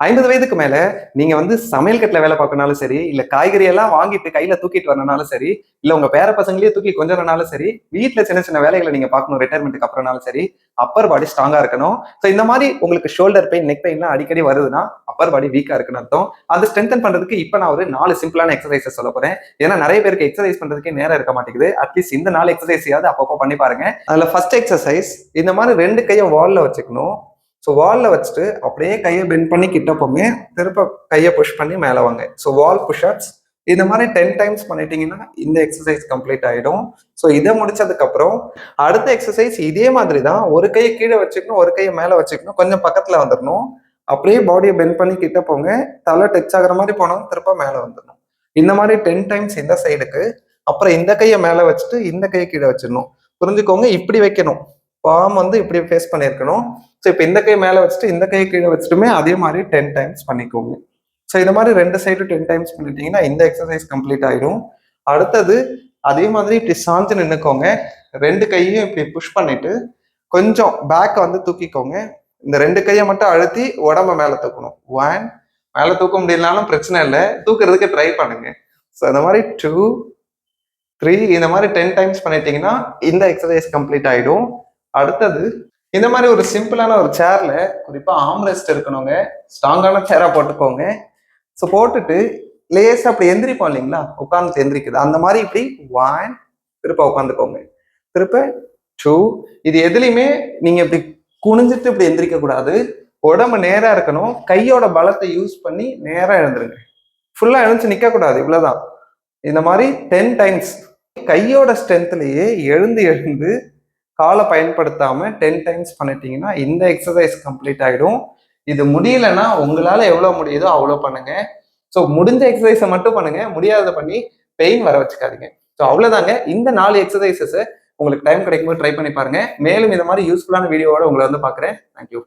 50 வயதுக்கு மேல நீங்க வந்து சமையல் கட்டுல வேலை பார்க்கனாலும் சரி, இல்ல காய்கறி எல்லாம் வாங்கிட்டு கையில தூக்கிட்டு வரனாலும் சரி, இல்ல உங்க பேர பசங்களையே தூக்கி கொஞ்சறனாலும் சரி, வீட்ல சின்ன சின்ன வேலைகளை நீங்க பார்க்கணும் ரிட்டையர்மெண்ட்டுக்கு அப்புறம்னாலும் சரி, அப்பர் பாடி ஸ்ட்ராங்கா இருக்கணும். ஸோ இந்த மாதிரி உங்களுக்கு ஷோல்டர் பெயின், நெக் பெயின்லாம் அடிக்கடி வருதுன்னா அப்பர் பாடி வீக்கா இருக்குன்னு அர்த்தம். அதை ஸ்ட்ரென்தன் பண்றதுக்கு இப்ப நான் ஒரு 4 சிம்பிளான எக்ஸசைசஸ் சொல்ல போறேன். ஏன்னா நிறைய பேருக்கு எக்ஸசைஸ் பண்றதுக்கே நேரம் இருக்க மாட்டேங்குது. அட்லீஸ்ட் இந்த 4 எக்ஸசைஸையாவது அப்பப்போ பண்ணி பாருங்க. அதுல ஃபர்ஸ்ட் எக்ஸசைஸ், இந்த மாதிரி 2 கையை வால்ல வச்சுக்கணும். ஸோ வால்ல வச்சுட்டு அப்படியே கையை பெண்ட் பண்ணி கிட்ட போங்க, திருப்ப கையை புஷ் பண்ணி மேலே வாங்க. ஸோ வால் புஷ்அப்ஸ் இந்த மாதிரி 10 டைம்ஸ் பண்ணிட்டீங்கன்னா இந்த எக்ஸசைஸ் கம்ப்ளீட் ஆயிடும். ஸோ இதை முடிச்சதுக்கு அப்புறம் அடுத்த எக்ஸசைஸ் இதே மாதிரி தான். ஒரு கையை கீழே வச்சுக்கணும், ஒரு கையை மேலே வச்சுக்கணும், கொஞ்சம் பக்கத்துல வந்துடணும். அப்படியே பாடியை பெண்ட் பண்ணி கிட்ட போங்க, தலை டச் ஆகுற மாதிரி போனோம், திருப்ப மேலே வந்துடணும். இந்த மாதிரி 10 டைம்ஸ் இந்த சைடுக்கு. அப்புறம் இந்த கையை மேலே வச்சுட்டு இந்த கையை கீழே வச்சிடணும். புரிஞ்சுக்கோங்க, இப்படி வைக்கணும், பாம் வந்து இப்படி ஃபேஸ் பண்ணியிருக்கணும். ஸோ இப்போ இந்த கை மேலே வச்சுட்டு இந்த கை கீழே வச்சுட்டுமே அதே மாதிரி 10 டைம்ஸ் பண்ணிக்கோங்க. ஸோ இந்த மாதிரி 2 சைடு 10 டைம்ஸ் பண்ணிட்டீங்கன்னா இந்த எக்ஸசைஸ் கம்ப்ளீட் ஆயிடும். அடுத்தது அதே மாதிரி இப்படி சாஞ்சு நின்றுக்கோங்க, 2 கையையும் இப்படி புஷ் பண்ணிட்டு கொஞ்சம் பேக்கை வந்து தூக்கிக்கோங்க. இந்த 2 கையை மட்டும் அழுத்தி உடம்ப மேலே தூக்கணும். 1, மேலே தூக்க முடியலனாலும் பிரச்சனை இல்லை, தூக்குறதுக்கு ட்ரை பண்ணுங்க. ஸோ இந்த மாதிரி 2, 3 இந்த மாதிரி 10 டைம்ஸ் பண்ணிட்டீங்கன்னா இந்த எக்ஸசைஸ் கம்ப்ளீட் ஆயிடும். அடுத்தது இந்த மாதிரி ஒரு சிம்பிளான ஒரு சேர்ல, குறிப்பா ஆம்ரெஸ்ட் இருக்கணுங்க, ஸ்ட்ராங்கான சேரா போட்டுக்கோங்க. ஸோ போட்டுட்டு லேசா அப்படி எந்திரிப்போம் இல்லைங்களா, உட்காந்து எந்திரிக்குது அந்த மாதிரி இப்படி 1 திருப்ப உட்காந்துக்கோங்க, திருப்ப 2. இது எதுலையுமே நீங்க இப்படி குனிஞ்சிட்டு இப்படி எந்திரிக்க கூடாது, உடம்பு நேரா இருக்கணும். கையோட பலத்தை யூஸ் பண்ணி நேரா எழுந்துருங்க, ஃபுல்லா எழுந்து நிக்க கூடாது, இவ்வளவுதான். இந்த மாதிரி 10 டைம்ஸ் கையோட ஸ்ட்ரென்த்லயே எழுந்து காலை பயன்படுத்தாம 10 டைம்ஸ் பண்ணிட்டீங்கன்னா இந்த எக்ஸசைஸ் கம்ப்ளீட் ஆயிடும். இது முடியலன்னா உங்களால எவ்வளவு முடியுதோ அவ்வளோ பண்ணுங்க. ஸோ முடிஞ்ச எக்ஸசைஸை மட்டும் பண்ணுங்க, முடியாத பண்ணி பெயின் வர வச்சுக்காதீங்க. ஸோ அவ்வளவுதாங்க. இந்த 4 எக்ஸசைசஸ் உங்களுக்கு டைம் கிடைக்கும்போது ட்ரை பண்ணி பாருங்க. மேலும் இந்த மாதிரி யூஸ்ஃபுல்லான வீடியோவோட உங்களை வந்து பாக்குறேன். தேங்க்யூ.